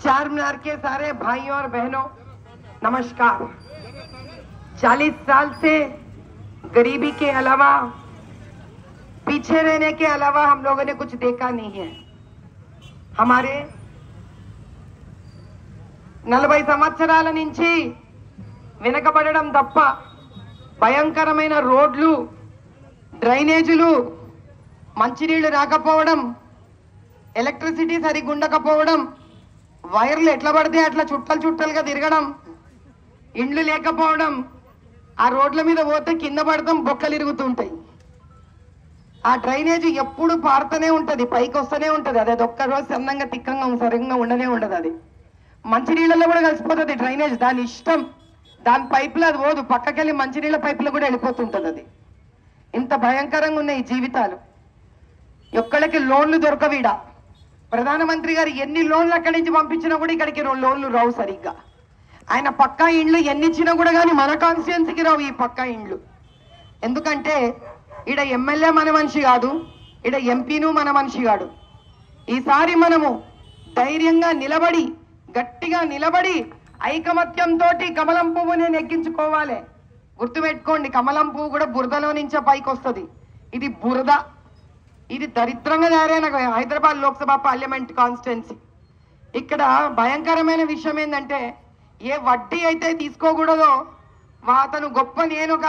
चारमीनार के सारे भाइयों और बहनों नमस्कार। 40 साल से गरीबी के अलावा, पीछे रहने के अलावा हम लोगों ने कुछ देखा नहीं है। हमारे 40 సంవత్సరాల నుంచి వెనకబడడం తప్ప భయంకరమైన రోడ్లు, డ్రైనేజీలు, మంచినీళ్లు రాకపోవడం, ఎలక్ట్రిసిటీ సరిగ్గా ఉండకపోవడం, వైర్లు ఎట్లా పడితే అట్లా చుట్టలు చుట్టలుగా తిరగడం, ఇండ్లు లేకపోవడం, ఆ రోడ్ల మీద పోతే కింద పడతాం, బొక్కలు ఇరుగుతుంటాయి. ఆ డ్రైనేజ్ ఎప్పుడు పారుతూనే ఉంటుంది, పైకి వస్తూనే ఉంటుంది. అది ఒక్క రోజు సన్నంగా తిక్కంగా సరిగ్గా ఉండనే ఉండదు. అది మంచినీళ్ళలో కూడా కలిసిపోతుంది డ్రైనేజ్. దాని ఇష్టం, దాని పైపులు అది పోదు, పక్కకెళ్ళి మంచినీళ్ళ పైపులో కూడా వెళ్ళిపోతుంటుంది. అది ఇంత భయంకరంగా ఉన్నాయి ఈ జీవితాలు. ఒక్కళ్ళకి లోన్లు దొరకవీడ. ప్రధానమంత్రి గారు ఎన్ని లోన్లు అక్కడి నుంచి పంపించినా కూడా ఇక్కడికి లోన్లు రావు సరిగ్గా. ఆయన పక్కా ఇండ్లు ఎన్ని ఇచ్చినా కూడా కానీ మన కాన్స్టిట్యున్సీకి రావు ఈ పక్కా ఇండ్లు. ఎందుకంటే ఈడ ఎమ్మెల్యే మన మనిషి కాదు, ఈడ ఎంపీను మన మనిషి కాదు. ఈసారి మనము ధైర్యంగా నిలబడి, గట్టిగా నిలబడి, ఐకమత్యంతో కమలం పువ్వుని నెగ్గించుకోవాలి. గుర్తుపెట్టుకోండి, కమలం పువ్వు కూడా బురదలో నుంచే పైకి వస్తుంది. ఇది బురద, ఇది దరిద్రంగా తయారైన హైదరాబాద్ లోక్సభ పార్లమెంట్ కాన్స్టిట్యున్సీ. ఇక్కడ భయంకరమైన విషయం ఏంటంటే, ఏ వడ్డీ అయితే తీసుకోకూడదో అతను గొప్ప, నేను ఒక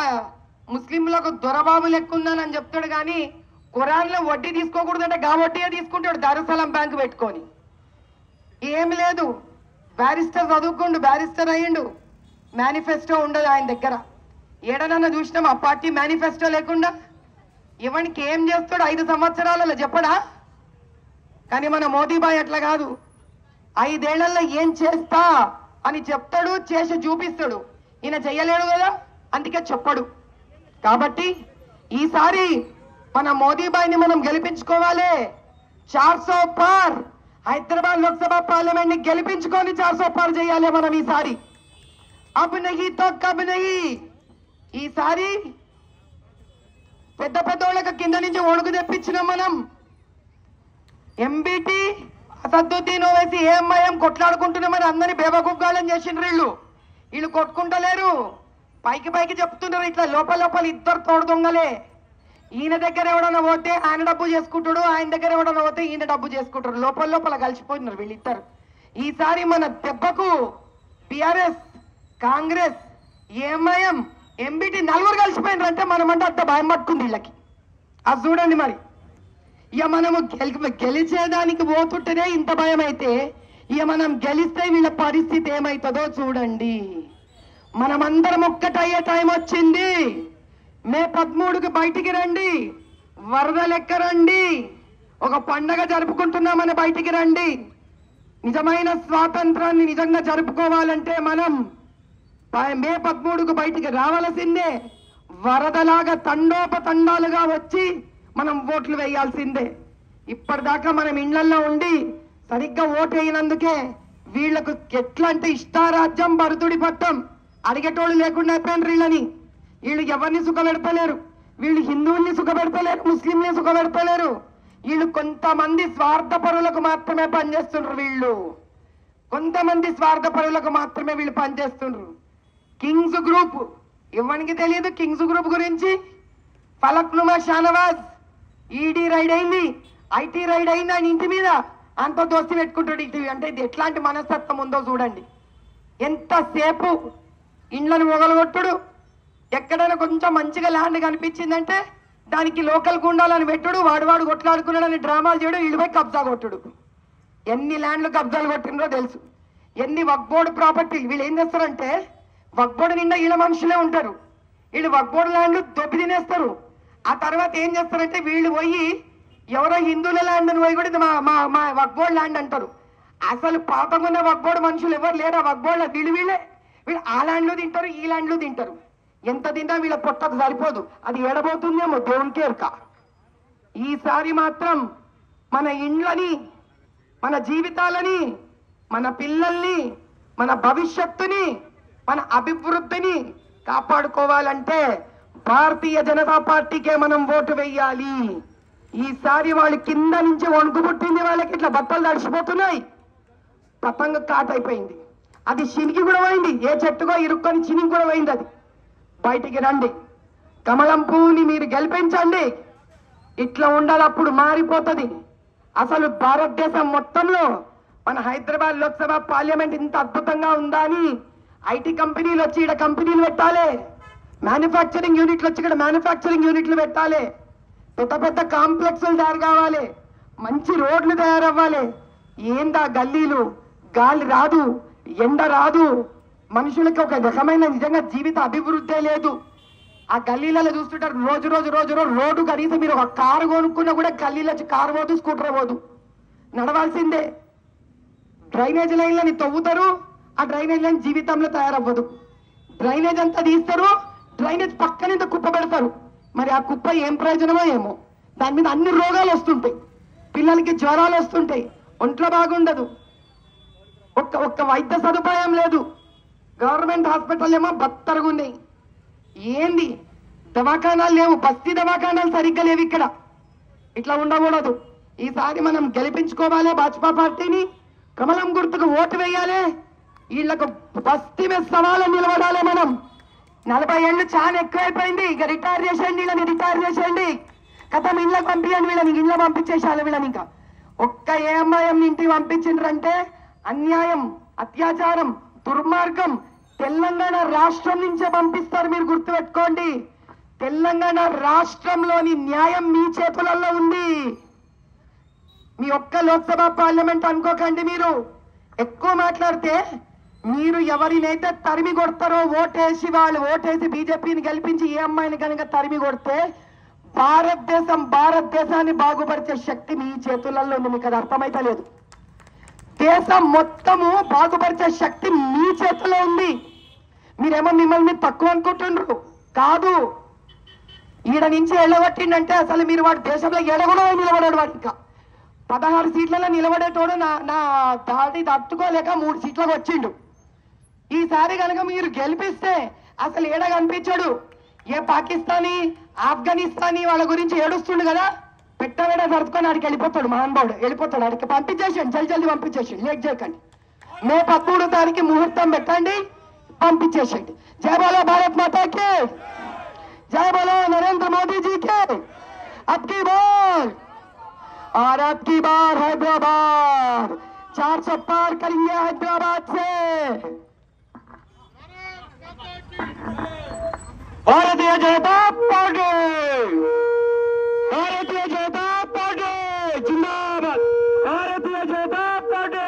ముస్లింలకు దొరబాబు లెక్కున్నానని చెప్తాడు. కానీ ఖురాన్లో వడ్డీ తీసుకోకూడదంటే గా వడ్డీయే తీసుకుంటాడు దారుసలాం బ్యాంకు పెట్టుకొని. ఏమి లేదు, బ్యారిస్టర్ చదువుకుండు, బ్యారిస్టర్ అయ్యిండు, మేనిఫెస్టో ఉండదు ఆయన దగ్గర. ఏడనన్నా చూసినాం ఆ పార్టీ మేనిఫెస్టో లేకుండా? ఇవనికి ఏం చేస్తాడు 5 సంవత్సరాలలో చెప్పడా? కానీ మన మోదీబాయ్ అట్లా కాదు. 5 ఏళ్లలో ఏం చేస్తా అని చెప్తాడు, చేసి చూపిస్తాడు. ఈయన చెయ్యలేడు కదా, అందుకే చెప్పడు. కాబట్టి ఈసారి మన మోదీబాయ్ని మనం గెలిపించుకోవాలి. 400 పార్ హైదరాబాద్ లోక్సభ పార్లమెంట్ ని గెలిపించుకొని 400 పార్ చేయాలి మనం ఈసారి. అబ్ నహీ తో కబ్ నహీ. ఈసారి పెద్ద పెద్దోళ్ళకి కింద నుంచి ఒడుగు తెప్పించినాం మనం. ఎంబీటీ, అసదుద్దీన్ ఓవైసీ, ఏఎంఐఎం కొట్లాడుకుంటున్నామని అందరినీ బేబగుగ్గాలని చేసిండ్రు. వీళ్ళు కొట్టుకుంటలేరు, పైకి పైకి చెప్తున్నారు. ఇట్లా లోపల లోపల ఇద్దరు తోడు దొంగలే. ఈయన దగ్గర ఎవడన్నా పోతే ఆయన డబ్బు చేసుకుంటాడు, ఆయన దగ్గర ఎవడన్నా పోతే ఈయన డబ్బు చేసుకుంటాడు. లోపల లోపల కలిసిపోయినారు వీళ్ళిద్దరు. ఈసారి మన దెబ్బకు టిఆర్ఎస్, కాంగ్రెస్, ఏఎంఐఎం, ఎంబీటీ నలుగురు కలిసిపోయినారు అంటే మనమంటే అంత భయం పట్టుకుంది వీళ్ళకి. అది చూడండి మరి. ఇక మనము గెలిచేదానికి పోతుంటేనే ఇంత భయం అయితే, ఇక మనం గెలిస్తే వీళ్ళ పరిస్థితి ఏమవుతుందో చూడండి. మనమందరం ఒక్కటయ్యే టైం వచ్చింది. మే 13కి బయటికి రండి, వరద లెక్క రండి, ఒక పండగ జరుపుకుంటున్నామని బయటికి రండి. నిజమైన స్వాతంత్రాన్ని నిజంగా జరుపుకోవాలంటే మనం మే 13కు బయటికి రావాల్సిందే. వరదలాగా తండోపతండాలుగా వచ్చి మనం ఓట్లు వేయాల్సిందే. ఇప్పటిదాకా మనం ఇళ్లలో ఉండి సరిగ్గా ఓటు వేయనందుకే వీళ్లకు ఎట్లా అంటే ఇష్టారాజ్యం, భరతుడి పట్టం, అడిగేటోళ్ళు లేకుండా అయిపోయినారు వీళ్ళని. వీళ్ళు ఎవరిని సుఖపెడతలేరు. వీళ్ళు హిందువుల్ని సుఖపెడతలేరు, ముస్లింని సుఖపెడతలేరు. వీళ్ళు కొంతమంది స్వార్థపరులకు మాత్రమే పనిచేస్తున్నారు. వీళ్ళు కొంతమంది స్వార్థపరులకు మాత్రమే వీళ్ళు పనిచేస్తున్నారు. కింగ్స్ గ్రూప్, ఎవరికి తెలియదు కింగ్స్ గ్రూప్ గురించి. ఫలక్నుమా షానవాజ్ ఈడీ రైడ్ అయింది, ఐటీ రైడ్ అయింది ఆయన ఇంటి మీద. అంత దోస్తి పెట్టుకుంటాడు ఇటు. అంటే ఇది ఎట్లాంటి మనస్తత్వం ఉందో చూడండి. ఎంతసేపు ఇండ్లను మొగలగొట్టుడు, ఎక్కడైనా కొంచెం మంచిగా ల్యాండ్ కనిపించిందంటే దానికి లోకల్ గుండాలని పెట్టుడు, వాడు కొట్లాడుకున్నాడని డ్రామాలు చేయడం, వీళ్ళు పోయి కబ్జా కొట్టుడు. ఎన్ని ల్యాండ్లు కబ్జాలు కొట్టినరో తెలుసు. ఎన్ని వక్బోర్డు ప్రాపర్టీలు. వీళ్ళు ఏం చేస్తారంటే, వక్బోర్డు నిండా వీళ్ళ మనుషులే ఉంటారు. వీళ్ళు వక్బోర్డు ల్యాండ్లు దొబ్బి తినేస్తారు. ఆ తర్వాత ఏం చేస్తారంటే, వీళ్ళు పోయి ఎవరో హిందువుల ల్యాండ్ అని పోయి కూడా ఇది మా వక్బోర్డు ల్యాండ్ అంటారు. అసలు పాపమున్న వక్బోర్డు మనుషులు ఎవరు లేరు ఆ వక్బోర్డులో. వీళ్ళు ఆ ల్యాండ్లు తింటారు, ఈ ల్యాండ్లు తింటారు. ఎంత తిన్నా వీళ్ళ పొట్టకు సరిపోదు. అది ఏడబోతుందేమో దేవునికే ఎరుక. ఈసారి మాత్రం మన ఇండ్లని, మన జీవితాలని, మన పిల్లల్ని, మన భవిష్యత్తుని, మన అభివృద్ధిని కాపాడుకోవాలంటే భారతీయ జనతా పార్టీకే మనం ఓటు వేయాలి. ఈసారి వాళ్ళు కింద నుంచి వణుకు పుట్టింది, వాళ్ళకి ఇట్లా బట్టలు తడిసిపోతున్నాయి. పతంగ కాట్ అయిపోయింది. అది చినికి కూడా పోయింది, ఏ చెట్టుకో ఇరుక్కొని చినికి కూడా పోయింది. అది బయటికి రండి, కమలం పువ్వుని మీరు గెలిపించండి. ఇట్లా ఉండాలి, అప్పుడు మారిపోతుంది. అసలు భారతదేశం మొత్తంలో మన హైదరాబాద్ లోక్సభ పార్లమెంట్ ఇంత అద్భుతంగా ఉందా అని ఐటీ కంపెనీలు వచ్చి ఇక్కడ కంపెనీలు పెట్టాలి, మ్యానుఫ్యాక్చరింగ్ యూనిట్లు వచ్చి ఇక్కడ మ్యానుఫ్యాక్చరింగ్ యూనిట్లు పెట్టాలి, పెద్ద పెద్ద కాంప్లెక్స్లు తయారు కావాలి, మంచి రోడ్లు తయారవ్వాలి. ఏందా గల్లీలు, గాలి రాదు, ఎండ రాదు, మనుషులకి ఒక రకమైన నిజంగా జీవిత అభివృద్ధే లేదు. ఆ గల్లీలలో చూస్తుంటారు రోజు రోజు రోజు రోజు రోడ్డు కనీసం మీరు ఒక కారు కొనుక్కున్నా కూడా గల్లీలో వచ్చి కారు పోదు, స్కూటర్ పోదు, నడవాల్సిందే. డ్రైనేజ్ లైన్లని తవ్వుతారు, ఆ డ్రైనేజ్ లైన్ జీవితంలో తయారవ్వదు. డ్రైనేజ్ అంతా తీస్తారు, డ్రైనేజ్ పక్కనింత కుప్ప పెడతారు. మరి ఆ కుప్ప ఏం ప్రయోజనమో ఏమో, దాని మీద అన్ని రోగాలు వస్తుంటాయి, పిల్లలకి జ్వరాలు వస్తుంటాయి, ఒంట్లో బాగుండదు, ఒక్క వైద్య సదుపాయం లేదు. గవర్నమెంట్ హాస్పిటల్ ఏమో బత్తరుగున్నాయి. ఏంది దవాఖానాలు లేవు, బస్తీ దవాఖానాలు సరిగ్గా లేవు ఇక్కడ. ఇట్లా ఉండకూడదు. ఈసారి మనం గెలిపించుకోవాలి భాజపా పార్టీని, కమలం గుర్తుకు ఓటు వేయాలి. వీళ్ళకు బస్తీ మీద సవాలు నిలబడాలి. మనం 40 ఏళ్ళు చాలా ఎక్కువైపోయింది, ఇక రిటైర్ చేసేయండి, వీళ్ళని రిటైర్ చేసేయండి, కథం ఇళ్ళకి పంపించండి, వీళ్ళని ఇళ్ళ పంపించేసాలి. వీళ్ళని ఇంకా ఒక్క ఏఎంఐఎం ఇంటికి పంపించిండ్రంటే అన్యాయం, అత్యాచారం, దుర్మార్గం. తెలంగాణ రాష్ట్రం నుంచే పంపిస్తారు, మీరు గుర్తుపెట్టుకోండి. తెలంగాణ రాష్ట్రంలోని న్యాయం మీ చేతులలో ఉంది. మీ ఒక్క లోక్సభ పార్లమెంట్ అనుకోకండి. మీరు ఎక్కువ మాట్లాడితే మీరు ఎవరినైతే తరిమి కొడతారో ఓటేసి, వాళ్ళు ఓటేసి బీజేపీని గెలిపించి ఏ అమ్మాయిని కనుక తరిమి కొడితే భారతదేశాన్ని బాగుపరిచే శక్తి మీ చేతులలో ఉంది. మీకు అది అర్థమైతే లేదు. దేశం మొత్తము బాగుపరిచే శక్తి మీ చేతిలో ఉంది. మీరేమో మిమ్మల్ని తక్కువ అనుకుంటుండ్రు, కాదు. ఈడ నుంచి ఎళ్ళగొట్టిండంటే అసలు మీరు వాడి దేశంలో ఎడగొడ నిలబడాడు. వాడు ఇంకా 16 సీట్లలో నిలబడేటోడు నా దాడి తట్టుకోలేక 3 సీట్లకు వచ్చిండు. ఈసారి కనుక మీరు గెలిపిస్తే అసలు ఏడ కనిపించాడు. ఏ పాకిస్తానీ, ఆఫ్ఘనిస్తానీ వాళ్ళ గురించి ఏడుస్తుండు కదా, పెట్టవేడ సర్దుకొని ఆడికి వెళ్ళిపోతాడు. మహానుభావుడు వెళ్ళిపోతాడు, ఆడికి పంపించేసేయండి, జల్దీ పంపించేసేయండి, లేట్ చేయకండి. మే 13వ తారీఖు ముహూర్తం పెట్టండి, పంపించేసేయండి. జై బోలో భారత్ మాతాకి, జై బోలో నరేంద్ర మోదీ జీకి. అబ్ కీ బార్ और अब की बार हैदराबाद 400 पार करेंगे हैदराबाद से। भारतीय जनता पार्टी, भारतीय जनता पार्टी जिंदाबाद, भारतीय जनता पार्टी।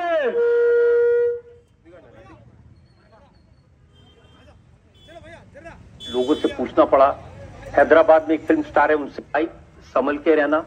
लोगों से पूछना पड़ा, हैदराबाद में एक फिल्म स्टार है, उनसे भाई संभल के रहना।